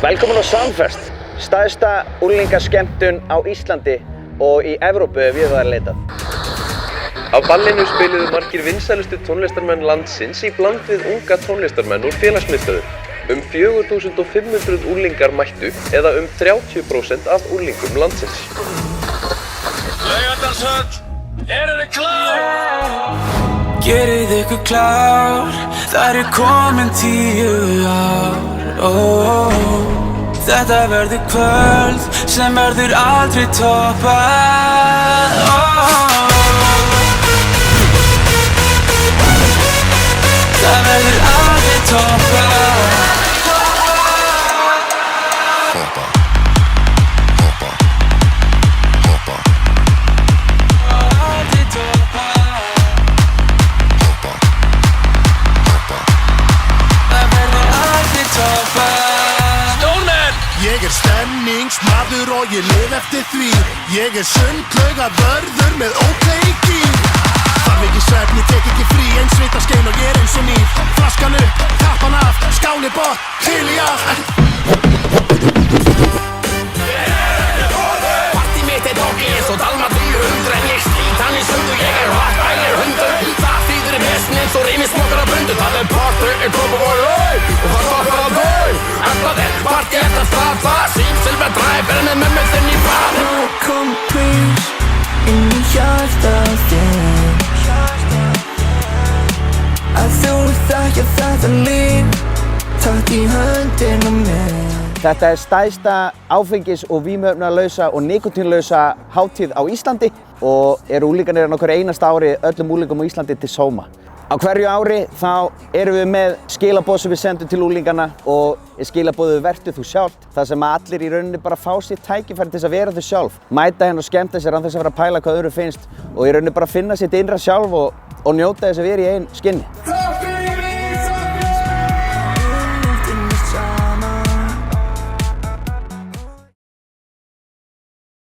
Velkomin á Soundfest, stærsta unglingaskemmtun á Íslandi og í Evrópu ef við það leitað. Á ballinu spiluðu margir vinsælustu tónlistarmenn landsins í bland við unga tónlistarmenn úr félagsmiðstöðvum. 4500 unglingar mættu eða 30% af unglingum landsins. Laugardalshöll, þið klár? Gerið ykkur klár, það komin 10 ár. Þetta verður kvöld sem verður aldrei toppað. Það verður aldrei toppað. Ég stemningsmaður og ég lif eftir því. Ég sundlaugavörður með óteiki. Þarf ekki svefn, ég tek ekki frí. Eins vitaskein og ég eins og nýr. Flaskan upp, kappan af, skáli bort, til í allt. Partí mitt doggi eins og Dalmatíu 100 en ég slít hann í sundur. Ég hvassbælir hundur. Það þýðir vesn eins og reymismokar á bundu. Það party Kópavogur og það stoppar á dau. Það partí eftir strafa. Silver Drive með mömmu þinn í bað. Kom please inn í hjartað þinn. Að þú þekkja þetta líf. Takk í höndina mér. Þetta stærsta áfengis- og vímuefnalausa og nikótínlausa hátíð á Íslandi og unglingarnir á hverju einasta ári öllum unglingum á Íslandi til sóma. Á hverju ári þá erum við með skilaboð sem við sendum til unglingarna og skilaboðið vertu þú sjálft. Það sem allir í rauninni bara fá sér tækifæri til þess að vera þau sjálf. Mæta hérna og skemmta sér án þess að vera að pæla hvað öðru finnst og í rauninni bara finna sitt innra sjálf og njóta þess að vera í eigin skinni.